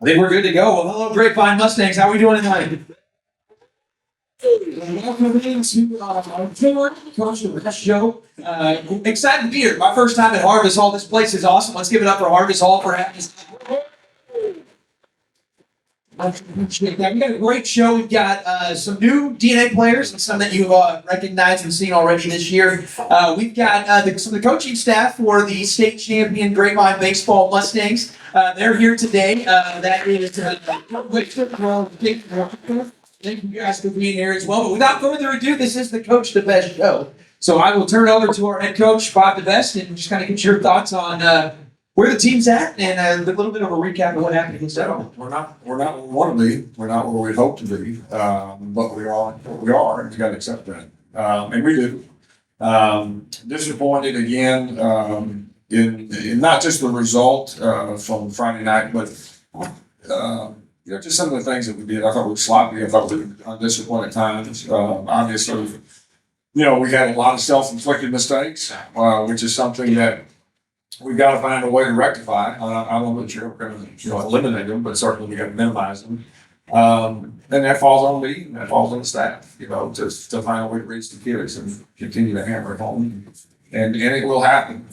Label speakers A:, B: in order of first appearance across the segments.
A: I think we're good to go. Well, hello, Grapevine Mustangs. How are we doing tonight? Welcome into our Coach DeBesse show. Excited to be here. My first time at Harvest Hall. This place is awesome. Let's give it up for Harvest Hall for having us. We got a great show. We've got some new DNA players and some that you've recognized and seen already this year. We've got some of the coaching staff for the state champion Grapevine baseball Mustangs. They're here today. That is thank you guys for being here as well. But without further ado, this is the Coach DeBesse show. So I will turn it over to our head coach, Bob DeBesse, and just kind of get your thoughts on where the team's at and a little bit of a recap of what happened against Everman.
B: We're not where we want to be. We're not where we hope to be. But we are what we are, and we got to accept that. And we do. Disappointed again in not just the result from Friday night, but just some of the things that we did. I thought we were sloppy. I thought we were undisciplined at times. Obviously, we had a lot of self-inflicted mistakes, which is something that we've got to find a way to rectify. I don't know that you're going to eliminate them, but certainly we got to minimize them. And that falls on me, and that falls on the staff, to find a way to reach the kids and continue to hammer it home. And it will happen.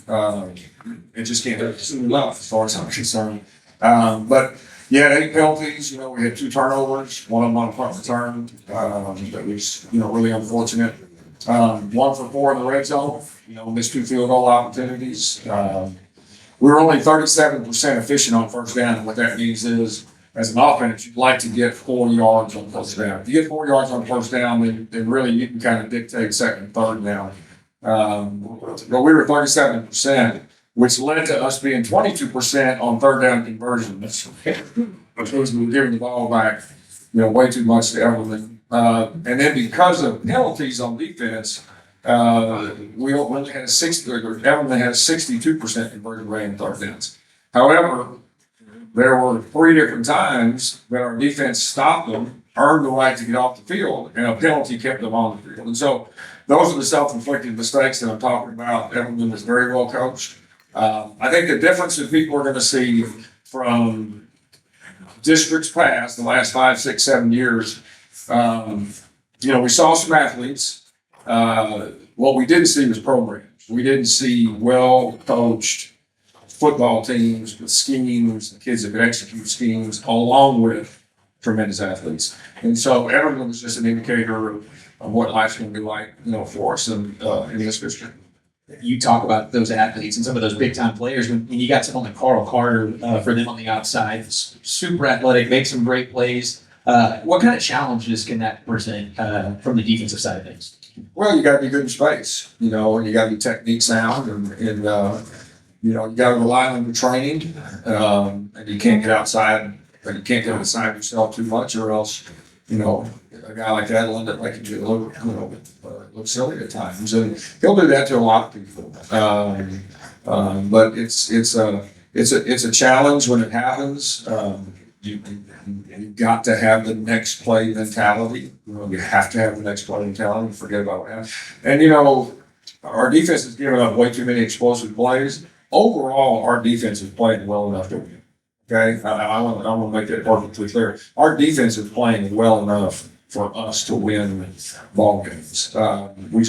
B: It just can't happen soon enough, as far as I'm concerned. But yeah, 8 penalties. We had 2 turnovers, one of them on a punt return. That was really unfortunate. 1 for 4 in the red zone. Missed 2 field goal opportunities. We were only 37% efficient on first down, and what that means is, as an offense, you'd like to get 4 yards on first down. If you get 4 yards on first down, then really you can kind of dictate second and third down. But we were 37%, which led to us being 22% on third down conversions, which was we were giving the ball back, way too much to Everman. And then because of penalties on defense, we only had Everman had a 62% conversion rate in third downs. However, there were 3 different times that our defense stopped them, earned the right to get off the field, and a penalty kept them on the field. And so those are the self-inflicted mistakes that I'm talking about. Everman was very well coached. I think the difference that people are going to see from districts past, the last 5, 6, 7 years, we saw some athletes. What we didn't see was programs. We didn't see well-coached football teams with schemes, the kids that could execute schemes, along with tremendous athletes. And so Everman was just an indicator of what life's going to be like, for us in this district.
A: You talk about those athletes and some of those big-time players. When you got someone like Carl Carter for them on the outside, super athletic, makes some great plays. What kind of challenges can that present from the defensive side of things?
B: Well, you got to be good in space, and you got to be technique sound, and you got to rely on your training, and you can't get outside, but you can't get outside yourself too much, or else, a guy like that will end up making you look silly at times, and he'll do that to a lot of people. But it's a challenge when it happens. You've got to have the next play mentality. You have to have the next play mentality. Forget about that. And our defense has given up way too many explosive plays. Overall, our defense is playing well enough to win. Okay, I want to make that perfectly clear. Our defense is playing well enough for us to win ball games. We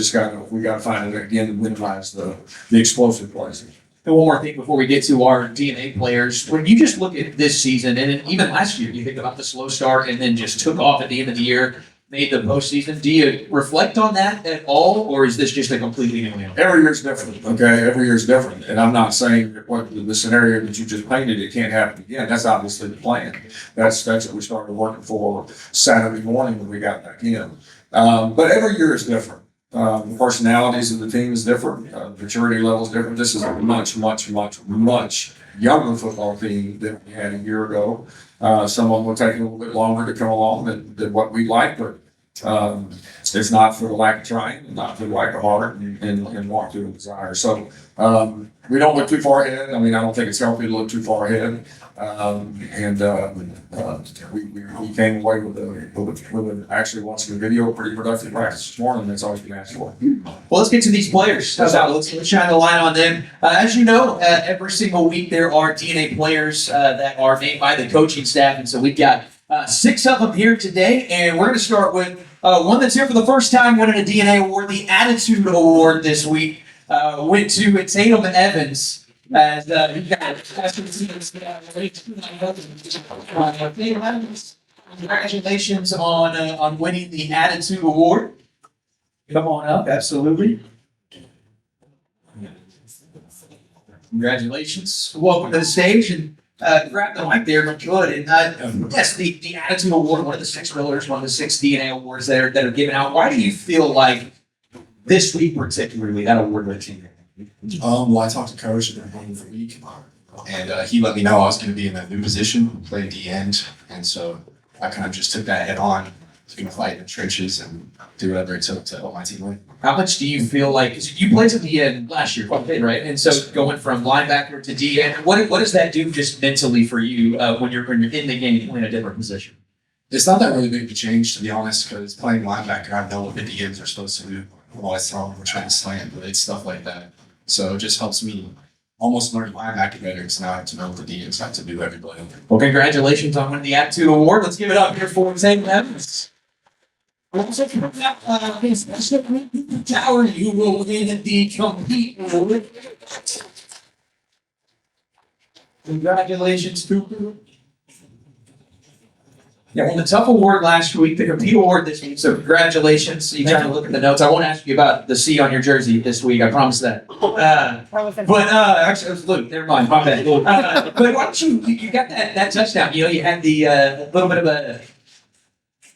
B: got to find it again to minimize the explosive plays.
A: And one more thing before we get to our DNA players. When you just look at this season, and even last year, you think about the slow start and then just took off at the end of the year, made the postseason. Do you reflect on that at all, or is this just a completely new animal?
B: Every year's different, okay? Every year's different. And I'm not saying that the scenario that you just painted, it can't happen again. That's obviously the plan. That's what we started working for Saturday morning when we got back in. But every year is different. The personalities of the team is different. Maturity level is different. This is a much, much, much, much younger football team than we had a year ago. Some of them will take a little bit longer to come along than what we like, but It's not for the lack of trying, not for the lack of heart and want to and desire. So we don't look too far ahead. I mean, I don't think it's healthy to look too far ahead. We came away with actually watching the video, pretty productive practice this morning. That's all you can ask for.
A: Well, let's get to these players. Let's shine the light on them. As you know, every single week there are DNA players that are named by the coaching staff, and so we've got 6 of them here today, and we're going to start with one that's here for the first time winning a DNA award. The Attitude Award this week went to Tatum Evans. As you guys, congratulations on winning the Attitude Award. Come on up, absolutely. Congratulations. Welcome to the stage, and grab the mic there if you would. And yes, the Attitude Award, one of the 6 pillars, one of the 6 DNA awards that are given out. Why do you feel like this week particularly that award went to you?
C: Well, I talked to Coach at the beginning of the week, and he let me know I was going to be in a new position, play at the end, and so I kind of just took that head on. I was going to fight in the trenches and do whatever it took to help my team win.
A: How much do you feel like, because you played at the end last year, quite a bit, right? And so going from linebacker to D end, what does that do just mentally for you when you're in the game playing a different position?
C: It's not that really big of a change, to be honest, because playing linebacker, I know what the ends are supposed to do. I'm always throwing, we're trying to slant, but it's stuff like that. So it just helps me almost learn linebacker better because now I have to know what the DNs have to do every play.
A: Well, congratulations on winning the Attitude Award. Let's give it up here for Tatum Evans. Also, from that tower, you will indeed compete. Congratulations, Cooper. Yeah, won the Tough Award last week, the Compete Award this week, so congratulations. You got to look at the notes. I won't ask you about the C on your jersey this week, I promise that. Actually, look, never mind, my bad. But why don't you got that touchdown, you had the little bit of a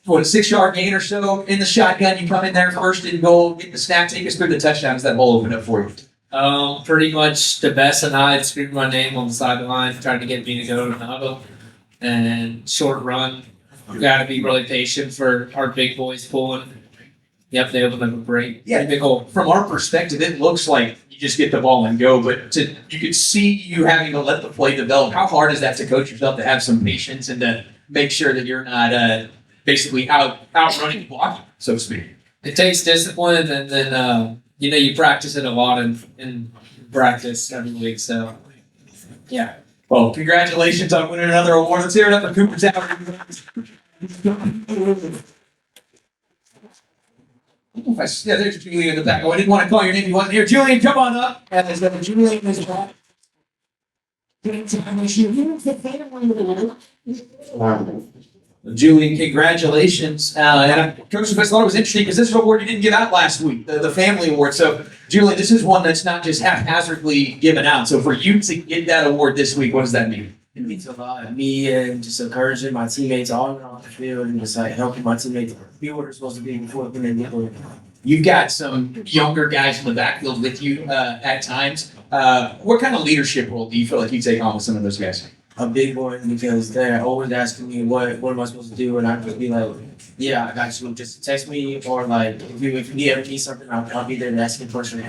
A: 6-yard gain or so in the shotgun. You come in there first and goal, get the snap, take us through the touchdowns that hole opened up for you.
D: Pretty much DeBesse and I had screamed my name on the sideline, trying to get me to go to the huddle. And short run. You got to be really patient for our big boys pulling. Yep, they opened up a great big hole.
A: From our perspective, it looks like you just get the ball and go, but you could see you having to let the play develop. How hard is that to coach yourself to have some patience and to make sure that you're not basically outrunning blocking, so to speak?
D: It takes discipline, and then you practice it a lot in practice every week. So, yeah.
A: Well, congratulations on winning another award. Let's hear it up for Cooper Tower. Yeah, there's Julian in the back. Oh, I didn't want to call your name. You wasn't here. Julian, come on up. And there's Julian is back. Julian, congratulations. And Coach DeBesse thought it was interesting because this is an award you didn't give out last week, the family award. So, Julian, this is one that's not just haphazardly given out. So, for you to get that award this week, what does that mean?
E: It means a lot. Me and just encouraging my teammates all around the field and just like helping my teammates be what they're supposed to be before when they get there.
A: You've got some younger guys in the backfield with you at times. What kind of leadership role do you feel like you take on with some of those guys?
E: A big one because they're always asking me what am I supposed to do, and I just be like, yeah, I got you. Just text me, or like if you need something, I'll be there to ask you personally.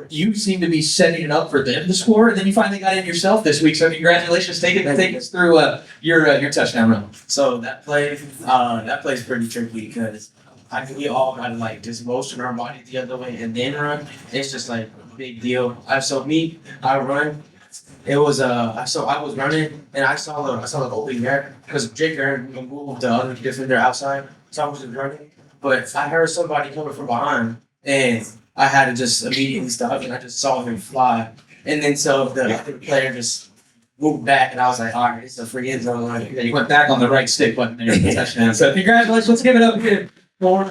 A: You seem to be setting it up for them to score, and then you finally got in yourself this week. So congratulations! Take us through your touchdown run.
E: So that play is pretty tricky because we all got to like just motion our body the other way and then run. It's just like a big deal. I run. It was I was running and I saw the open gap because Jake Aaron moved the other defender outside, so I was just running. But I heard somebody coming from behind and I had to just immediately stop and I just saw him fly. And then so the other player just moved back and I was like, all right, it's a free end zone.
A: Yeah, you went back on the right stick button there in the touchdown. So congratulations! Let's give it up here for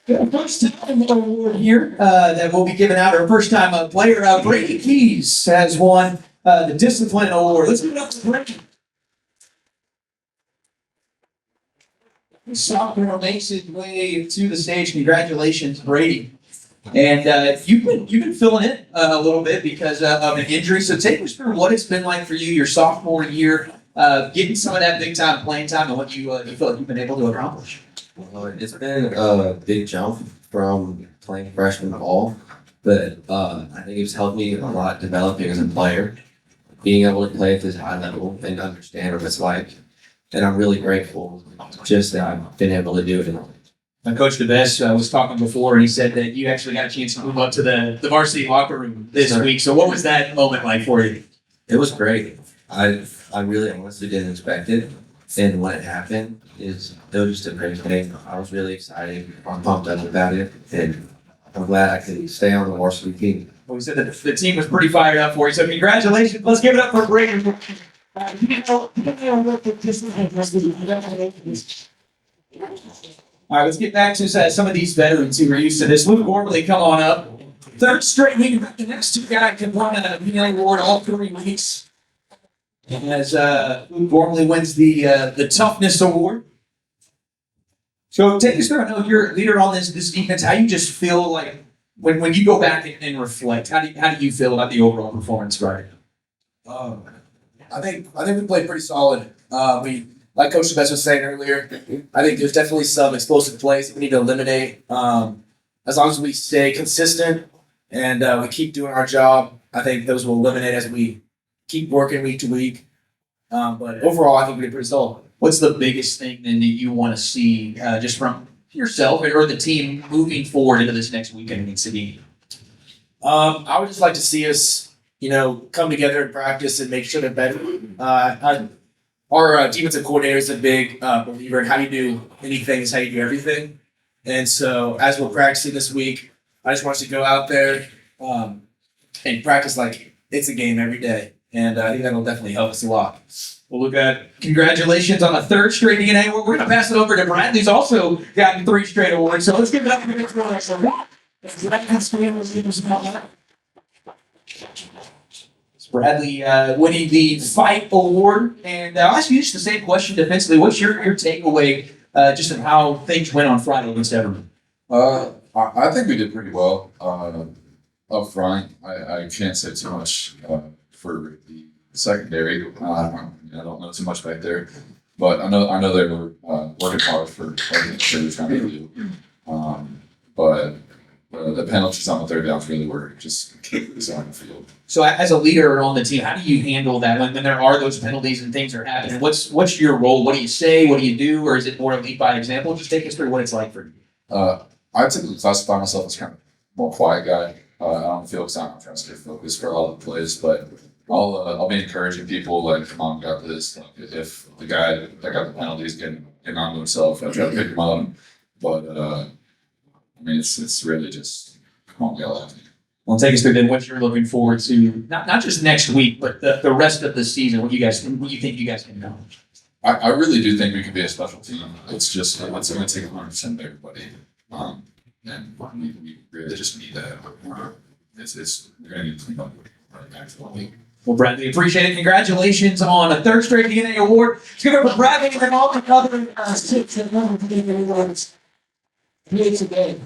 A: the first time award here that will be given out. Our first time player, Brady Keys, has won the Discipline Award. Let's give it up to Brady. Sophomore makes his way to the stage. Congratulations, Brady. And you've been filling in a little bit because of an injury. So take us through what it's been like for you your sophomore year. getting some of that big time playing time and what you feel like you've been able to accomplish?
F: Well, it's been a big jump from playing freshman ball, but I think it's helped me a lot developing as a player, being able to play at this high level and understand what it's like. And I'm really grateful just that I've been able to do it.
A: Coach DeBesse was talking before, and he said that you actually got a chance to move up to the varsity locker room this
F: Sure.
A: week. So what was that moment like for you?
F: It was great. I really honestly didn't expect it. And when it happened, it was just a great thing. I was really excited. I'm pumped up about it. And I'm glad I could stay on the varsity team.
A: Well, we said that the team was pretty fired up for you. So congratulations. Let's give it up for Brayden. All right, let's get back to some of these veterans who are used to this. Luke Gormley, come on up. Third straight week, the next two guys can win a Mealy Award all 3 weeks. As Luke Gormley wins the Toughness Award. So take us through, I know you're a leader on this defense. How you just feel like when you go back and reflect, how do you feel about the overall performance, Friday?
G: I think we played pretty solid. We, like Coach DeBesse was saying earlier, I think there's definitely some explosive plays that we need to eliminate. As long as we stay consistent and we keep doing our job, I think those will eliminate as we keep working week to week. But overall, I think we did pretty solid.
A: What's the biggest thing then that you want to see just from yourself or the team moving forward into this next weekend in City?
G: I would just like to see us, come together and practice and make sure they're better. Our defensive coordinator is a big believer in how you do anything is how you do everything. And so as we're practicing this week, I just want us to go out there and practice like it's a game every day. And I think that'll definitely help us a lot.
A: Well, look at congratulations on a third straight DNA. We're going to pass it over to Brad, who's also gotten 3 straight awards. So let's give it up for this one. Bradley winning the Fight Award. And I'll ask you just the same question defensively. What's your takeaway just on how things went on Friday against Everman?
B: I think we did pretty well up front. I can't say too much for the secondary. I don't know too much back there, but I know they were working hard for what they were trying to do. But the penalties on the third downs really were just keeping on the field.
A: So as a leader on the team, how do you handle that when there are those penalties and things are happening? What's your role? What do you say? What do you do? Or is it more lead by example? Just take us through what it's like for you.
B: I typically classify myself as kind of more quiet guy on the field because I'm trying to stay focused for all the plays, but I'll be encouraging people like, come on, got this. Like, if the guy that got the penalties getting onto himself, I try to pick him up. But it's really just come on, yell at me.
A: Well, take us through then what you're looking forward to, not just next week, but the rest of the season. What you think you guys can accomplish?
B: I really do think we can be a special team. It's just it's going to take 100% of everybody, and we really just need that. We're going to need to clean up actually.
A: Well, Bradley, appreciate it. Congratulations on a third straight DNA award. Let's give it up for Bradley and all the other 6 and 1 DNA awards here today.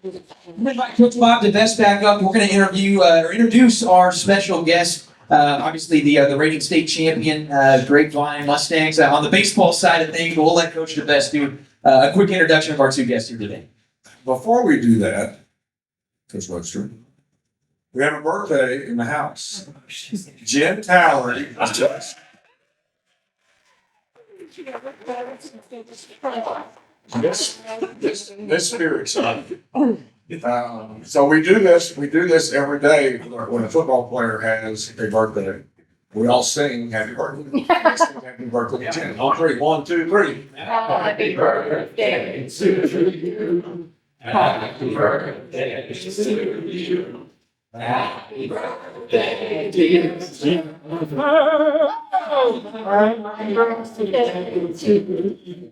A: I'm going to invite Coach Bob DeBesse back up. We're going to introduce our special guest. Obviously, the reigning state champion, Grapevine Mustangs. On the baseball side of things, we'll let Coach DeBesse do a quick introduction of our 2 guests here today.
B: Before we do that, Coach Webster, we have a birthday in the house. Jen Tower. This spirit, son. So we do this every day when a football player has a birthday. We all sing happy birthday. Happy birthday, Jen. On 3, 1, 2, 3.
H: Happy birthday to you. Happy birthday to you. Happy birthday, dear Jennifer. Happy birthday to you.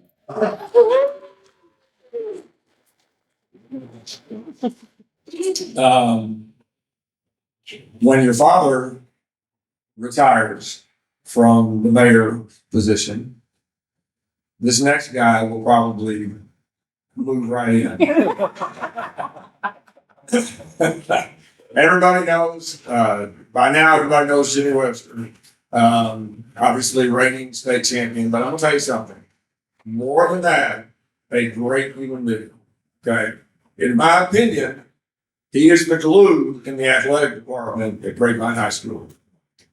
B: When your father retires from the mayor position, this next guy will probably move right in. Everybody knows, by now, everybody knows Jimmy Webster. obviously reigning state champion, but I'm gonna tell you something. More than that, a great human being. Okay. In my opinion, he is the glue in the athletic department at Grapevine High School.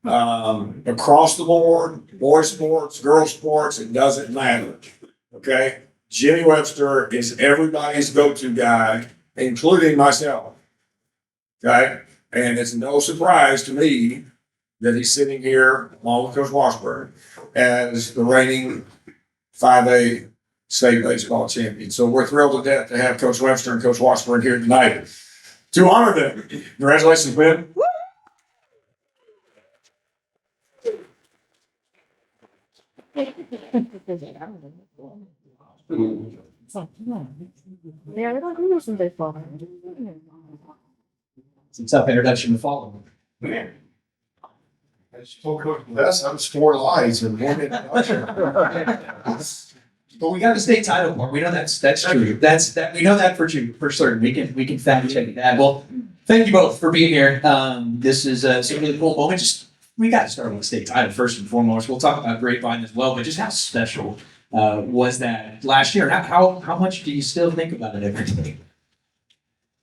B: Across the board, boys sports, girls sports, it doesn't matter. Okay. Jimmy Webster is everybody's go-to guy, including myself. Okay. And it's no surprise to me that he's sitting here along with Coach Washburn as the reigning 5A state baseball champion. So we're thrilled to death to have Coach Webster and Coach Washburn here tonight to honor them. Congratulations, Ben.
H: Yeah, I don't know some baseball.
A: It's a tough introduction to follow.
B: I spoke Coach DeBesse, I was 4 lies in one introduction.
A: But we got a state title for him. We know that's true. We know that for certain. We can fact check that. Well, thank you both for being here. This is a really cool moment. We got to start with the state title first and foremost. We'll talk about Grapevine as well, but just how special was that last year? How much do you still think about it every day?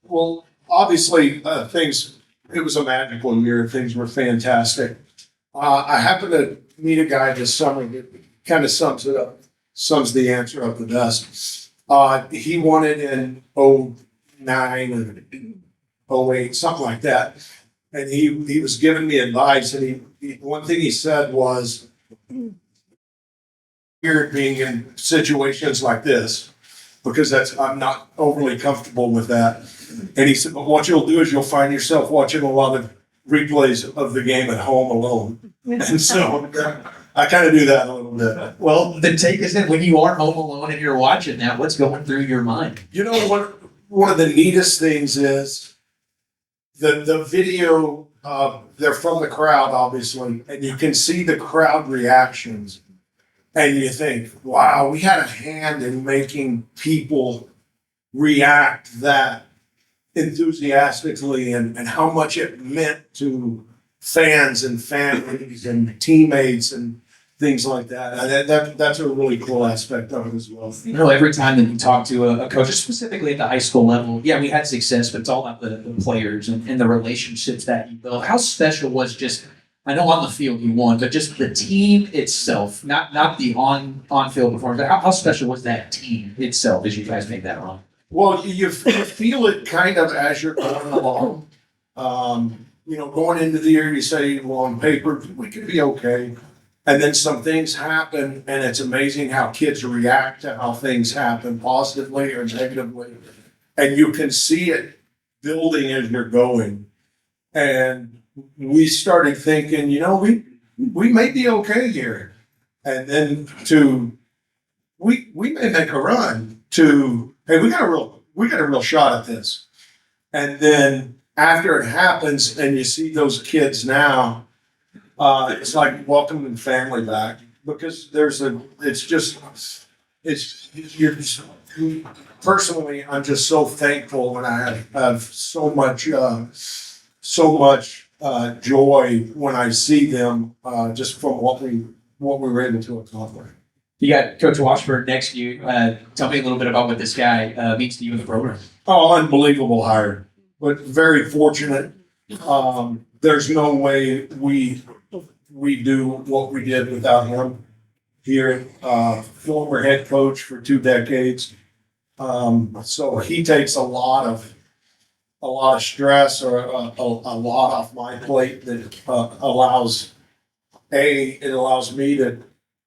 B: Well, obviously, it was a magical year. Things were fantastic. I happened to meet a guy this summer that kind of sums the answer up the best. He won it in 09 or 08, something like that. And he was giving me advice, and one thing he said was, "Here being in situations like this, because I'm not overly comfortable with that." And he said, "But what you'll do is you'll find yourself watching a lot of replays of the game at home alone." And so I kind of do that a little bit.
A: Well, then take us in. When you are home alone and you're watching that, what's going through your mind?
B: You know what? One of the neatest things is the video. They're from the crowd, obviously, and you can see the crowd reactions, and you think, "Wow, we had a hand in making people react that enthusiastically, and how much it meant to fans and families and teammates and things like that." And that's a really cool aspect of it as well.
A: You know, every time that you talk to a coach, specifically at the high school level, yeah, we had success, but it's all about the players and the relationships that you build. How special was just, I know on the field you won, but just the team itself, not the on-field performance, but how special was that team itself as you guys make that run?
B: Well, you feel it kind of as you're going along. Going into the year, you say, well, on paper, we could be okay. And then some things happen, and it's amazing how kids react to how things happen, positively or negatively. And you can see it building as you're going. And we started thinking, we may be okay here. And then we may make a run to, hey, we got a real shot at this. And then after it happens and you see those kids now, it's like welcoming family back, because personally, I'm just so thankful, and I have so much joy when I see them, just from what we were able to accomplish.
A: You got Coach Washburn next to you. Tell me a little bit about what this guy means to you in the program.
B: Oh, unbelievable hire, but very fortunate. There's no way we do what we did without him here. Former head coach for 2 decades. So he takes a lot of stress or a lot off my plate that allows me to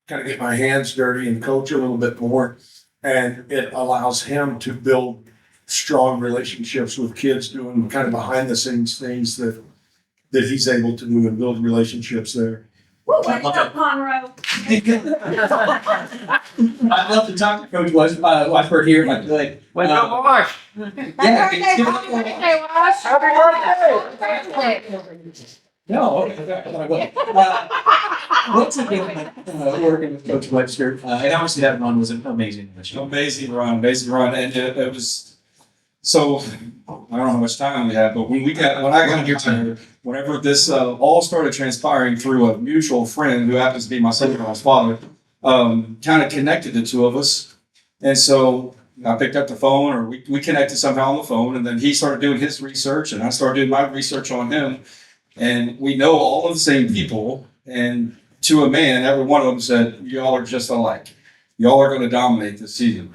B: kind of get my hands dirty and coach a little bit more. And it allows him to build strong relationships with kids, doing kind of behind the scenes things that he's able to do and build relationships there.
H: Way to go, Conroe.
A: I'd love to talk to Coach Washburn here.
E: Way to go, Marsh.
A: Yeah,
H: Happy birthday, Wash. Happy birthday.
A: No, what's it been working with Coach Webster? And obviously that run was amazing.
I: Amazing run, and it was
B: So I don't know how much time we have, but when I got here, whenever this all started transpiring through a mutual friend who happens to be my son-in-law's father, kind of connected the two of us. And so I picked up the phone, or we connected somehow on the phone, and then he started doing his research, and I started doing my research on him. And we know all of the same people, and to a man, every one of them said, "Y'all are just alike. Y'all are going to dominate this season."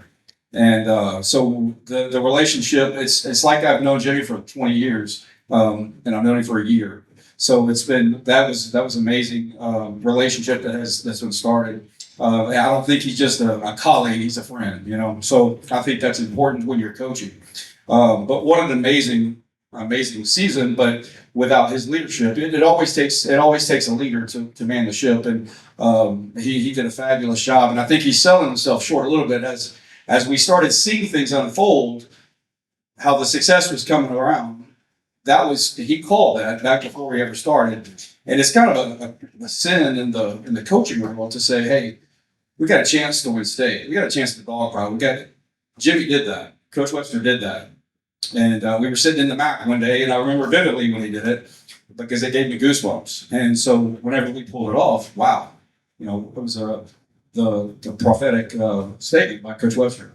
B: And so the relationship, it's like I've known Jimmy for 20 years, and I've known him for a year. So that was amazing relationship that's been started. I don't think he's just a colleague; he's a friend, you know. So I think that's important when you're coaching. But what an amazing season! But without his leadership, it always takes a leader to man the ship, and he did a fabulous job. And I think he's selling himself short a little bit as we started seeing things unfold, how the success was coming around. He called that back before we ever started, and it's kind of a sin in the coaching world to say, "Hey, we got a chance to win state. We got a chance to dog pile. Jimmy did that. Coach Webster did that." And we were sitting in the MAC one day, and I remember vividly when he did it because it gave me goosebumps. And so whenever we pulled it off, wow, you know, it was the prophetic statement by Coach Webster.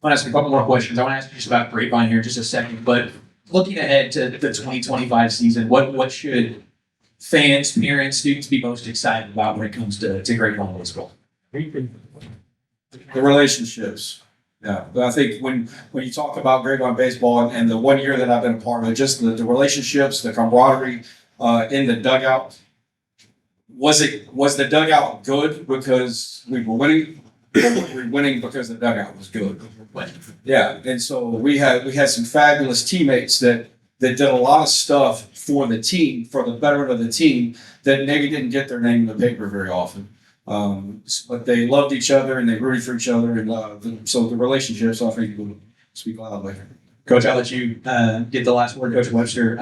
A: I want to ask you a couple more questions. I want to ask you just about Grapevine here in just a second. But looking ahead to the 2025 season, what should fans, parents, students be most excited about when it comes to Grapevine baseball?
B: The relationships. Yeah, but I think when you talk about Grapevine baseball and the 1 year that I've been a part of it, just the relationships, the camaraderie in the dugout. Was the dugout good because we were winning? Or were we winning because the dugout was good? Yeah, and so we had some fabulous teammates that did a lot of stuff for the team, for the betterment of the team, that maybe didn't get their name in the paper very often. But they loved each other and they rooted for each other, and so the relationships, I think, will speak loudly.
A: Coach, I'll let you get the last word, Coach Webster.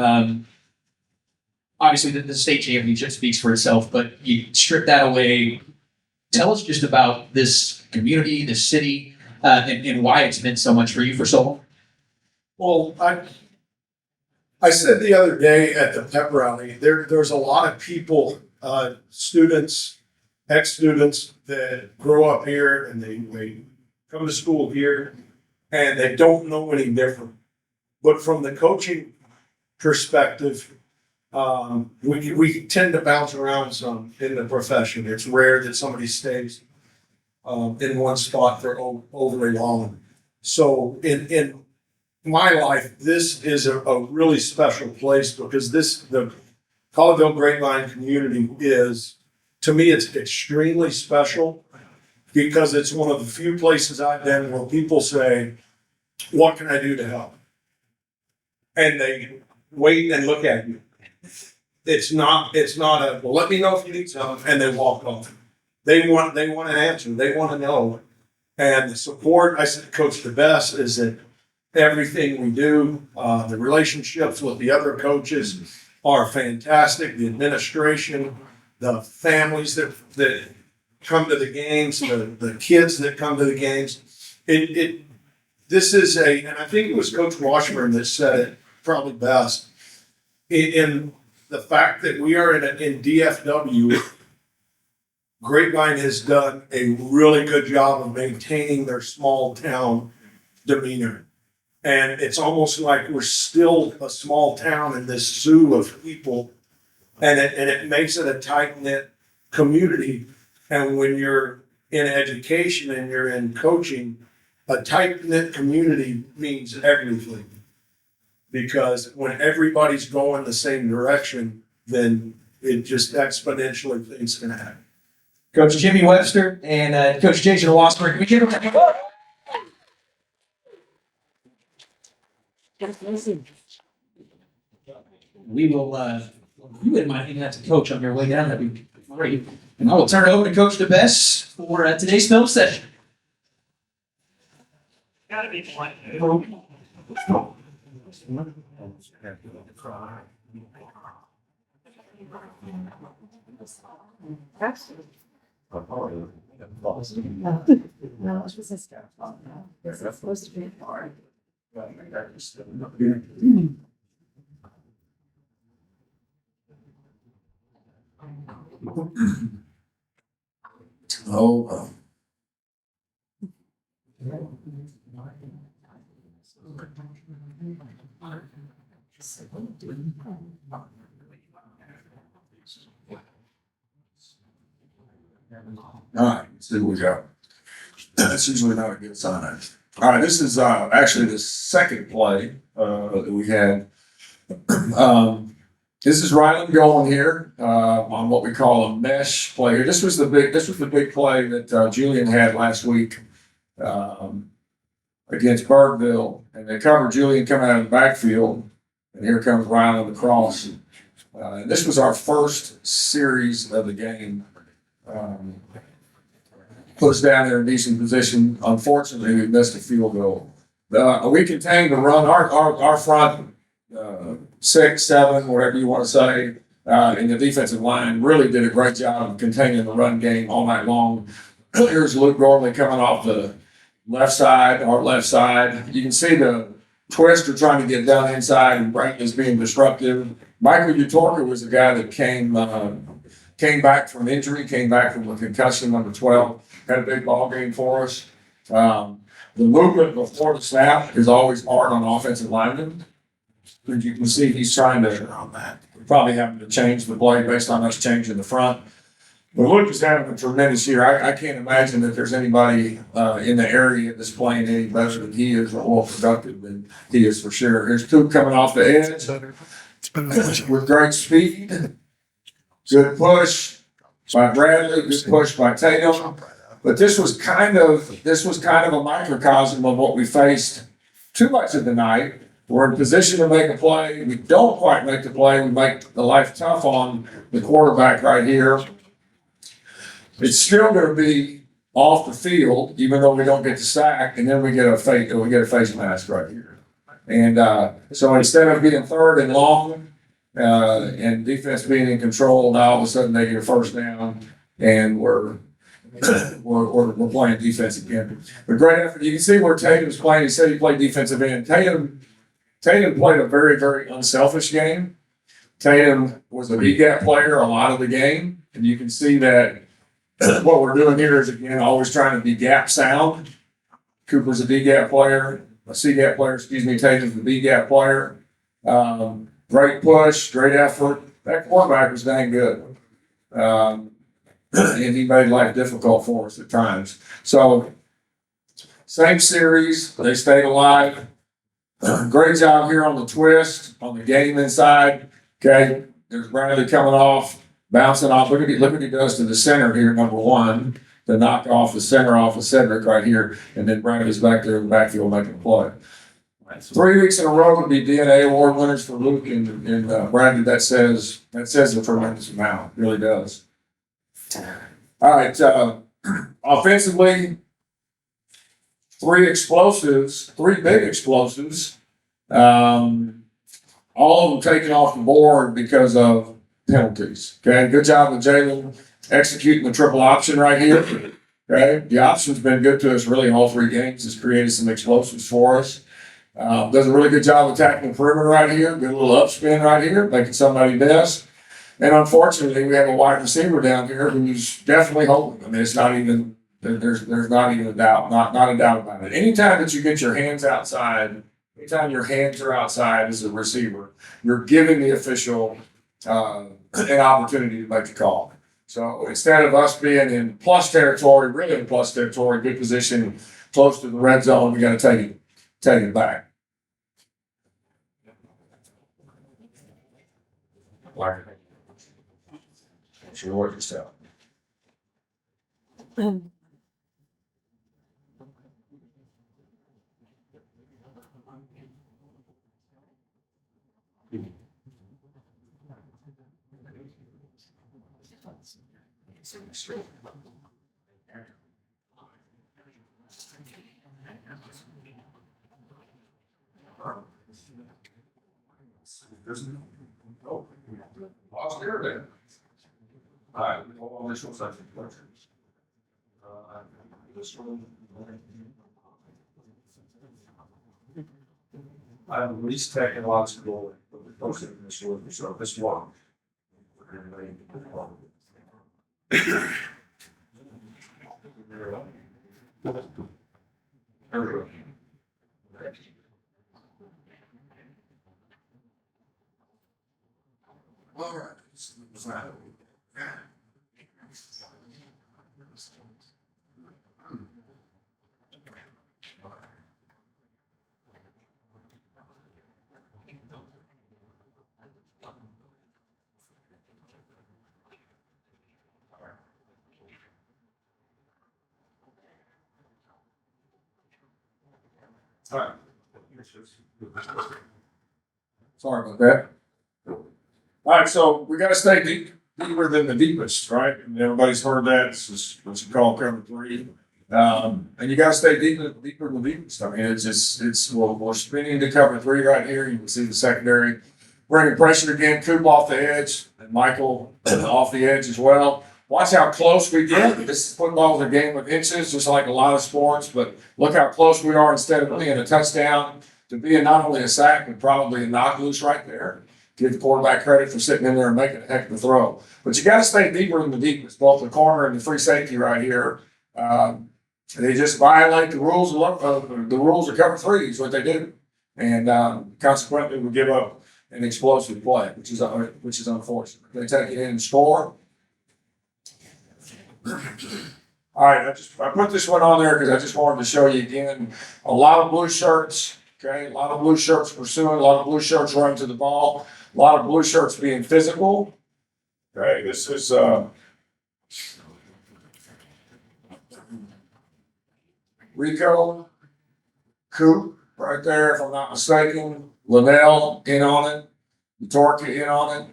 A: Obviously, the state championship speaks for itself, but you strip that away. Tell us just about this community, this city, and why it's meant so much for you for so long.
I: Well, I said the other day at the pep rally, there's a lot of people, students, ex-students that grow up here and they come to school here and they don't know any different. But from the coaching perspective, we tend to bounce around some in the profession. It's rare that somebody stays in one spot for overly long. So in my life, this is a really special place because the Colleyville Grapevine community is, to me, it's extremely special because it's one of the few places I've been where people say, "What can I do to help?" And they wait and look at you. It's not a, "Well, let me know if you need something," and they walk off. They want an answer. They want to know. And the support, I said to Coach DeBesse, is that everything we do, the relationships with the other coaches are fantastic. The administration, the families that come to the games, the kids that come to the games. This is and I think it was Coach Washburn that said it probably best. In the fact that we are in DFW, Grapevine has done a really good job of maintaining their small town demeanor. And it's almost like we're still a small town in this zoo of people. And it makes it a tight-knit community. And when you're in education and you're in coaching, a tight-knit community means everything. Because when everybody's going the same direction, then it just exponentially things can happen.
A: Coach Jimmy Webster and Coach Jason Wasberg. We give them We will, you wouldn't mind handing that to Coach on your way down, that'd be great. And I will turn it over to Coach DeBesse for today's film session.
J: Gotta be one.
H: No, it's just a step. It's supposed to be hard.
B: Oh. All right, let's see what we got. That's usually not a good sign. All right, this is actually the second play that we had. This is Ryland going here on what we call a mesh play. Here, this was the big play that Julian had last week against Birdville, and they covered Julian coming out of the backfield, and here comes Ryland across. And this was our first series of the game. Put us down there in decent position. Unfortunately, we missed a field goal. We contained the run. Our front 6, 7, whatever you want to say, and the defensive line really did a great job of containing the run game all night long. Here's Luke Gorley coming off the left side, our left side. You can see the twister trying to get down inside, and Brantley's being disruptive. Michael Utorka was the guy that came back from injury, came back from a concussion, number 12, had a big ball game for us. The movement before the snap is always hard on offensive linemen. As you can see, he's trying to probably having to change the play based on us changing the front. But Luke is having a tremendous year. I can't imagine that there's anybody in the area that's playing any better than he is or more productive than he is for sure. Here's two coming off the edge with great speed. Good push by Bradley, good push by Tatum. But this was kind of a microcosm of what we faced too much of the night. We're in position to make a play. We don't quite make the play. We make the life tough on the quarterback right here. It's still going to be off the field, even though we don't get the sack, and then we get a face mask right here. And so instead of being third and long, and defense being in control, now all of a sudden they get a first down, and we're playing defense again. But great effort. You can see where Tatum's playing. He said he played defensive end. Tatum played a very, very unselfish game. Tatum was a B-gap player a lot of the game, and you can see that what we're doing here is, again, always trying to be gap sound. Cooper's a D-gap player, a C-gap player, Tatum's a B-gap player. Great push, great effort. That quarterback was dang good. And he made life difficult for us at times. So, same series, they stayed alive. Great job here on the twist, on the game inside. Okay, there's Bradley coming off, bouncing off. Look what he does to the center here, number 1, to knock off the center off of Cedric right here. And then Bradley's back there in the backfield making a play. 3 weeks in a row would be DNA award winners for Luke and Bradley. That says a tremendous amount. It really does. All right. Offensively, 3 big explosives. All of them taken off the board because of penalties. Okay. Good job with Jalen executing the triple option right here. Okay. The option's been good to us really in all 3 games. It's created some explosives for us. Does a really good job attacking the perimeter right here. Good little upspin right here, making somebody miss. And unfortunately, we have a wide receiver down here who's definitely holding. I mean, it's not even there's not even a doubt, not a doubt about it. Anytime that you get your hands outside, anytime your hands are outside as a receiver, you're giving the official an opportunity to make a call. So instead of us being in plus territory, really in plus territory, good position, close to the red zone, we got to take it back. Sure, work yourself. Oh, lost there then. All right, hold on this one second. This one. I'm least technological, most of this work, so this one.
G: All right.
B: All right. Sorry about that. All right, so we gotta stay deeper than the deepest, right? And everybody's heard that. This is what you call cover three. And you gotta stay deeper than the deepest. I mean, we're spinning to cover three right here. You can see the secondary bringing pressure again. Coop off the edge and Michael off the edge as well. Watch how close we get. This football is a game of inches, just like a lot of sports. But look how close we are instead of being a touchdown to being not only a sack, but probably a knock loose right there. Give the quarterback credit for sitting in there and making a heck of a throw. But you got to stay deeper in the deepest, both the corner and the free safety right here. They just violate the rules of cover three is what they do. And consequently, we give up an explosive play, which is unfortunate. They take it in and score. All right, I put this one on there because I just wanted to show you again a lot of blue shirts. Okay, a lot of blue shirts pursuing, a lot of blue shirts running to the ball, a lot of blue shirts being physical. Okay, this is Rico, Coop right there, if I'm not mistaken. Linnell in on it, Torka in on it.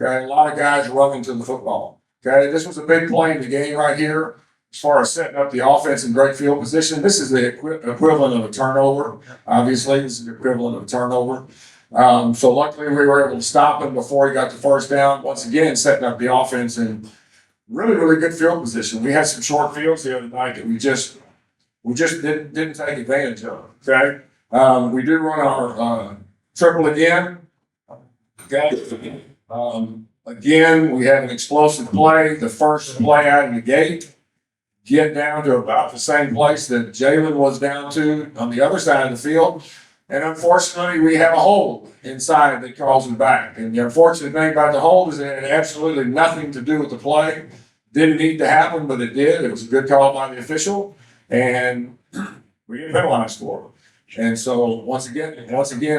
B: Okay, a lot of guys running to the football. Okay, this was a big play in the game right here. As far as setting up the offense in great field position, this is the equivalent of a turnover. Obviously, this is the equivalent of a turnover. So luckily, we were able to stop him before he got the first down. Once again, setting up the offense in really, really good field position. We had some short fields the other night that we just didn't take advantage of. Okay, we do run our triple again. Okay, again, we have an explosive play. The first play out of the gate. Get down to about the same place that Jalen was down to on the other side of the field. And unfortunately, we have a hold inside that calls it back. And the unfortunate thing about the hold is that it had absolutely nothing to do with the play. Didn't need to happen, but it did. It was a good call by the official. And we get penalized for it. And so once again,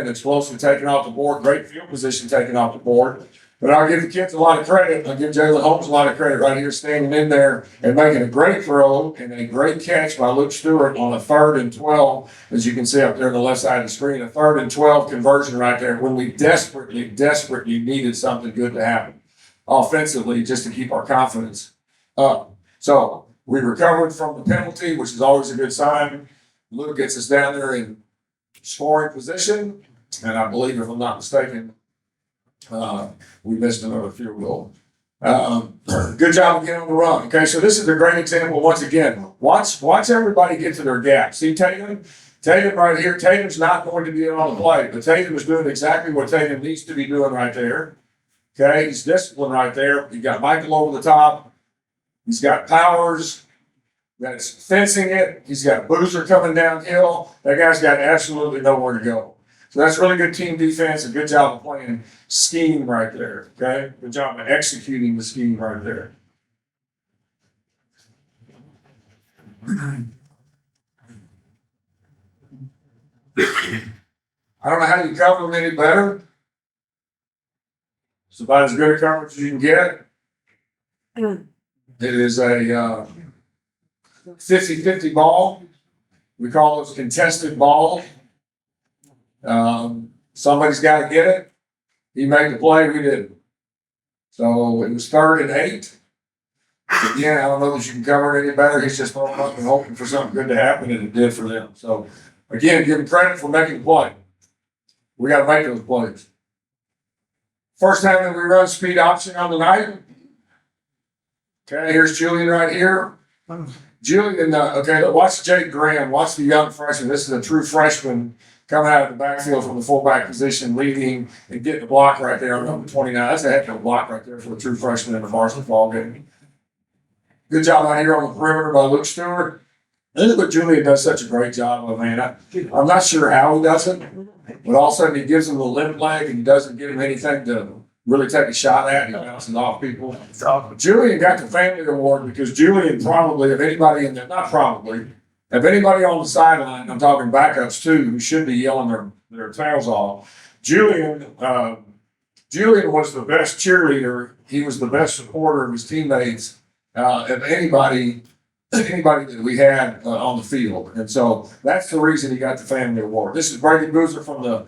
B: explosive taken off the board, great field position taken off the board. But I'll give the kids a lot of credit. I'll give Jalen Holmes a lot of credit right here, standing in there and making a great throw and a great catch by Luke Stewart on a 3rd and 12. As you can see up there on the left side of the screen, a 3rd and 12 conversion right there when we desperately needed something good to happen offensively just to keep our confidence up. So we recovered from the penalty, which is always a good sign. Luke gets us down there in scoring position. And I believe, if I'm not mistaken, we missed another field goal. Good job of getting on the run. Okay, so this is a great example. Once again, watch everybody get to their gap. See Tatum right here. Tatum's not going to be on the play, but Tatum is doing exactly what Tatum needs to be doing right there. Okay, he's disciplined right there. You got Michael over the top. He's got Powers that's fencing it. He's got Boozer coming downhill. That guy's got absolutely nowhere to go. So that's really good team defense. A good job of playing scheme right there. Okay, good job of executing the scheme right there. I don't know how you cover them any better. It's about as good a coverage as you can get. It is a 50-50 ball. We call those contested balls. Somebody's got to get it. He made the play, we didn't. So it was 3rd and 8. Again, I don't know that you can cover it any better. He's just throwing up and hoping for something good to happen, and it did for them. So again, give him credit for making the play. We got to make those plays. First time that we run speed option on the night. Okay, here's Julian right here. Julian, okay, watch Jake Graham. Watch the young freshman. This is a true freshman coming out of the backfield from the fullback position, leading and getting the block right there on number 29. That's a heck of a block right there for a true freshman in the varsity ball game. Good job out here on the perimeter by Luke Stewart. I think what Julian does such a great job of, man. I'm not sure how he does it, but all of a sudden he gives him the limp leg and he doesn't give him anything to really take a shot at. He bounces off people. Julian got the family award because Julian probably, if anybody in there, not probably, if anybody on the sideline, I'm talking backups too, who should be yelling their tails off. Julian was the best cheerleader. He was the best supporter of his teammates of anybody that we had on the field. And so that's the reason he got the family award. This is Brady Boozer from the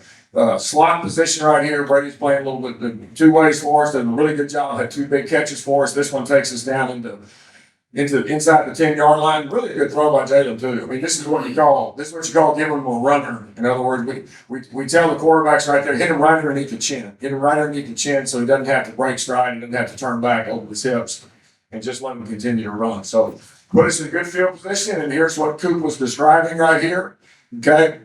B: slot position right here. Brady's playing a little bit two ways for us, did a really good job, had two big catches for us. This one takes us down into inside the 10-yard line. Really good throw by Jalen too. I mean, this is what you call giving him a runner. In other words, we tell the quarterbacks right there, hit him right underneath the chin. Hit him right underneath the chin so he doesn't have to break stride, he doesn't have to turn back over his hips, and just let him continue to run. So put us in a good field position, and here's what Coop was describing right here. Okay.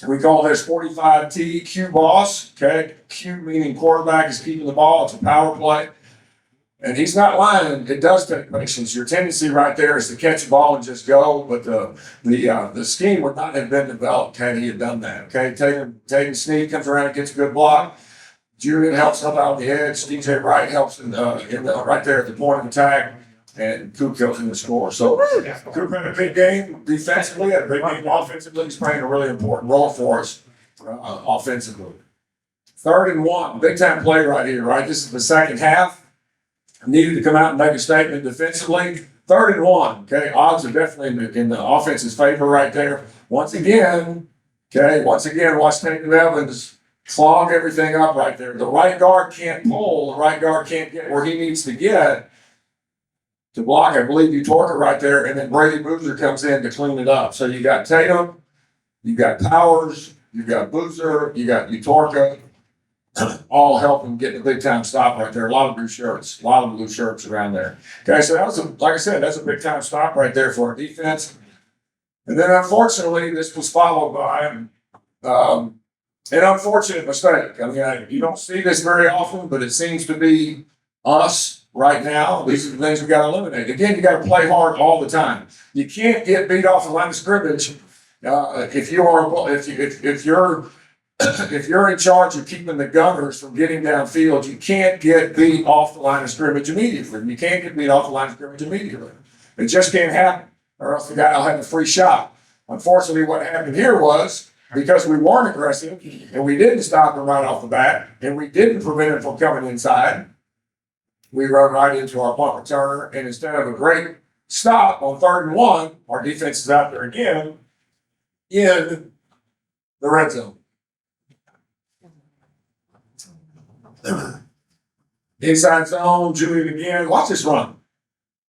B: We call this 45T Q boss. Okay. Q meaning quarterback is keeping the ball. It's a power play. And he's not lying. It does take patience. Your tendency right there is to catch the ball and just go, but the scheme would not have been developed had he had done that. Okay. Taking Snead comes around and gets a good block. Julian helps up out on the edge. DJ Wright helps right there at the point of attack. And Coop goes in the score. So Coop had a big game defensively, had a big game offensively. He's playing a really important role for us offensively. 3rd and 1, big time play right here, right? This is the second half. Needed to come out and make a statement defensively. 3rd and 1, okay? Odds are definitely in the offense's favor right there. Once again, watch Nathan Evans clog everything up right there. The right guard can't pull. The right guard can't get where he needs to get to block. I believe you torque it right there, and then Brady Boozer comes in to clean it up. So you got Tatum, you got Powers, you got Boozer, you got Utorka, all helping get the big time stop right there. A lot of blue shirts around there. Okay, so that was like I said, that's a big time stop right there for our defense. And then unfortunately, this was followed by an unfortunate mistake. I mean, you don't see this very often, but it seems to be us right now. These are the things we got to eliminate. Again, you got to play hard all the time. You can't get beat off the line of scrimmage if you're in charge of keeping the Gunners from getting downfield. You can't get beat off the line of scrimmage immediately. You can't get beat off the line of scrimmage immediately. It just can't happen, or else the guy will have a free shot. Unfortunately, what happened here was, because we weren't aggressive and we didn't stop him right off the bat and we didn't prevent him from coming inside, we run right into our punt returner. And instead of a great stop on 3rd and 1, our defense is out there again in the red zone. Inside zone, Julian again. Watch this run.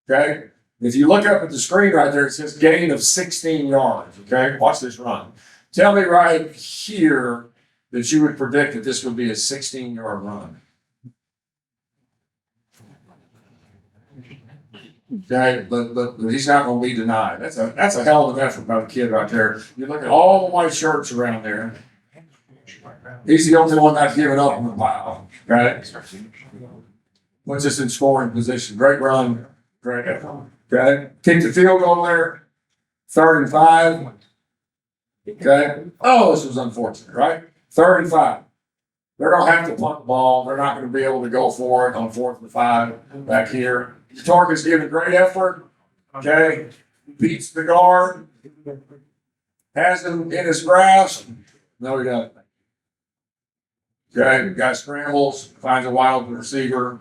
B: Okay. If you look up at the screen right there, it says gain of 16 yards. Okay. Watch this run. Tell me right here that you would predict that this would be a 16-yard run. Okay, but he's not going to be denied. That's a hell of an effort by the kid right there. You look at all the white shirts around there. He's the only one not giving up on the pile. Right? Puts us in scoring position. Great run. Great effort. Okay, kick the field goal there. 3rd and 5. Okay. Oh, this was unfortunate, right? 3rd and 5. They're going to have to punt the ball. They're not going to be able to go for it on 4th and 5 back here. Target's giving great effort. Okay. Beats the guard. Has him in his grasp. No, he doesn't. Okay. The guy scrambles, finds a wild receiver.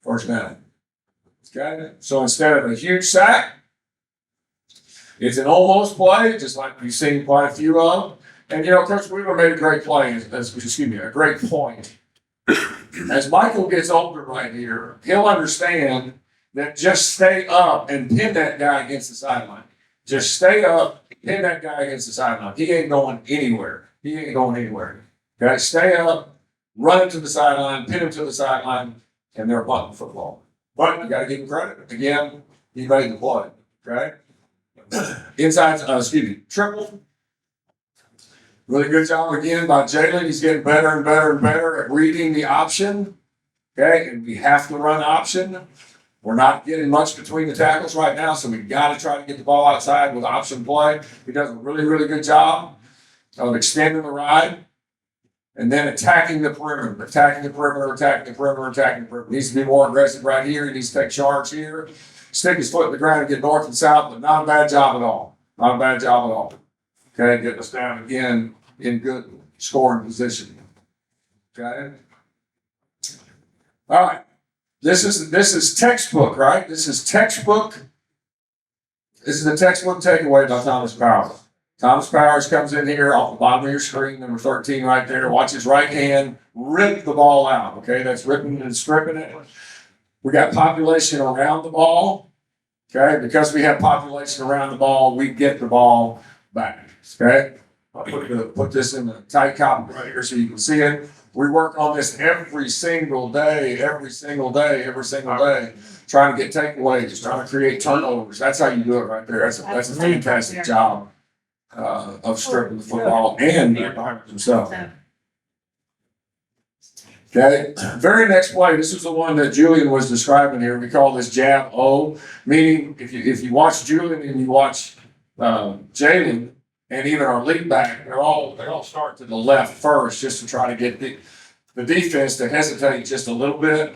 B: First down. Okay. So instead of a huge sack, it's an almost play, just like we've seen quite a few of. And, Coach Weaver made a great play, a great point. As Michael gets older right here, he'll understand that just stay up and pin that guy against the sideline. Just stay up, pin that guy against the sideline. He ain't going anywhere. Okay, stay up, run him to the sideline, pin him to the sideline, and they're punting football. But you got to give him credit. Again, he made the play. Okay. Inside, triple. Really good job again by Jalen. He's getting better and better and better at reading the option. Okay, and we have to run option. We're not getting much between the tackles right now, so we've got to try to get the ball outside with option play. He does a really, really good job of extending the ride and then attacking the perimeter, attacking the perimeter, attacking the perimeter, attacking the perimeter. Needs to be more aggressive right here. He needs to take charge here, stick his foot in the ground and get north and south, but not a bad job at all. Not a bad job at all. Okay, getting us down again in good scoring position. Okay. All right. This is textbook, right? This is textbook. This is the textbook takeaway by Thomas Powers. Thomas Powers comes in here off the bottom of your screen, number 13 right there. Watch his right hand rip the ball out. Okay, that's ripping and stripping it. We got population around the ball. Okay, because we have population around the ball, we get the ball back. Okay, I'll put this in the tight copy right here so you can see it. We work on this every single day, trying to get takeaways, trying to create turnovers. That's how you do it right there. That's a fantastic job of stripping the football and the environment himself. Okay, very next play. This is the one that Julian was describing here. We call this jab O, meaning if you watch Julian and you watch Jalen and even our lead back, they all start to the left first just to try to get the defense to hesitate just a little bit.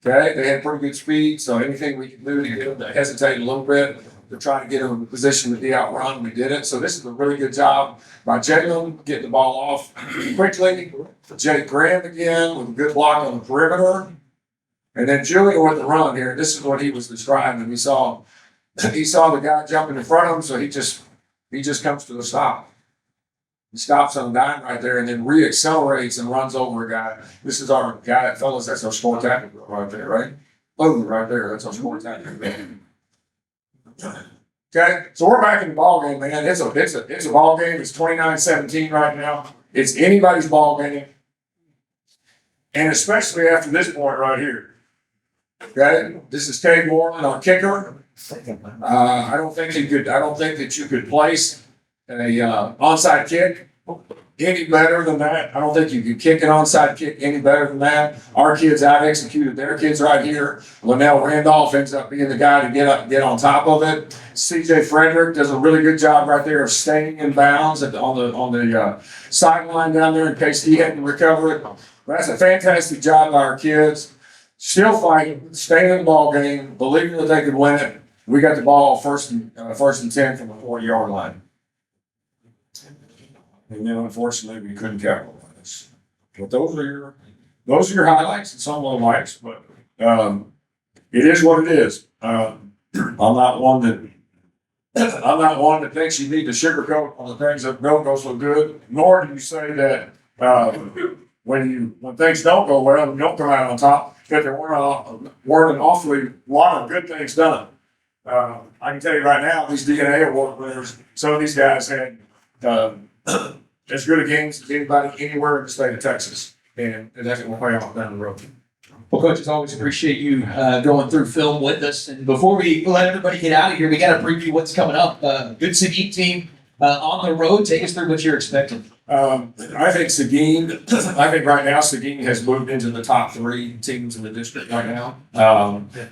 B: Okay, they had pretty good speed, so anything we can do to get them to hesitate a little bit, to try to get them in a position to be outrun, we did it. So this is a really good job by Jalen getting the ball off quickly. Jake Graham again with a good block on the perimeter. And then Julian with the run here. This is what he was describing. He saw the guy jumping in front of him, so he just comes to a stop. He stops on a dime right there and then reaccelerates and runs over a guy. This is our guy, fellas, that's our score tackle right there, right? Boom, right there, that's our score tackle. Okay, so we're back in the ball game, man. It's a ball game. It's 29-17 right now. It's anybody's ball game. And especially after this point right here. Okay, this is Cade Moreland, our kicker. I don't think that you could place a onside kick any better than that. I don't think you could kick an onside kick any better than that. Our kids out executed their kids right here. Linnell Randolph ends up being the guy to get on top of it. CJ Frederick does a really good job right there of staying in bounds on the sideline down there in case he hadn't recover it. But that's a fantastic job by our kids. Still fighting, staying in the ball game, believing that they could win it. We got the ball first and 10 from the 40-yard line. And then unfortunately we couldn't capitalize. But those are your highlights and some lowlights, but it is what it is. I'm not one that thinks you need to sugarcoat on the things that don't go so good, nor do you say that when things don't go well and don't come out on top, that there weren't an awfully lot of good things done. I can tell you right now, these DNA award winners, some of these guys had as good a games as anybody anywhere in the state of Texas, and that's going to play off down the road.
A: Well, Coach, as always, appreciate you going through film with us. And before we let everybody get out of here, we got to preview what's coming up. Good Seguin team on the road. Take us through what you're expecting.
B: I think right now Seguin has moved into the top 3 teams in the district right now,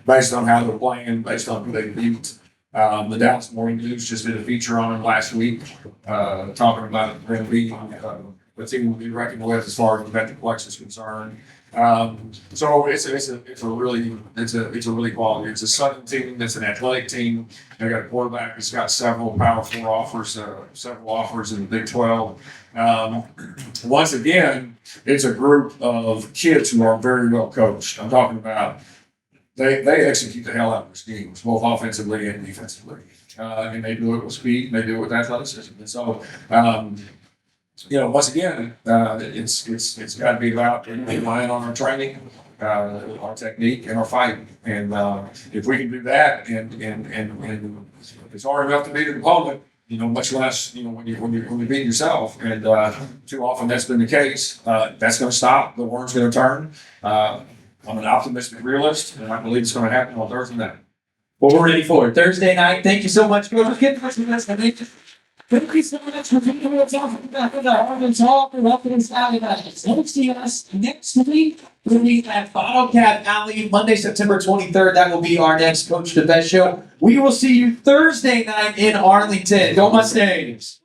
B: based on how they're playing, based on who they beat. The Dallas Morning News just did a feature on him last week, talking about them being the team will be reckoned with as far as the Metroplex is concerned. So it's a really quality. It's a Southern team. It's an athletic team. They got a quarterback that's got several Power 4 offers, several offers in the Big 12. Once again, it's a group of kids who are very well coached. I'm talking about they execute the hell out of their schemes, both offensively and defensively. And they do it with speed, and they do it with athleticism. And so, once again, it's got to be about relying on our training, our technique, and our fighting. And if we can do that, and it's hard enough to beat an opponent, much less when you beat yourself. And too often that's been the case. That's going to stop. The worm's going to turn. I'm an optimistic realist, and I believe it's going to happen on Thursday night.
A: Well, we're ready for it. Thursday night. Thank you so much, Coach. Let's get to this.
D: Thank you so much for being with us back in the Harmon Talk and welcome to Alley Nights. Hope to see us next week. We'll be at Bottle Cap Alley Monday, September 23rd. That will be our next Coach DeBesse show. We will see you Thursday night in Arlington. Go Mustangs!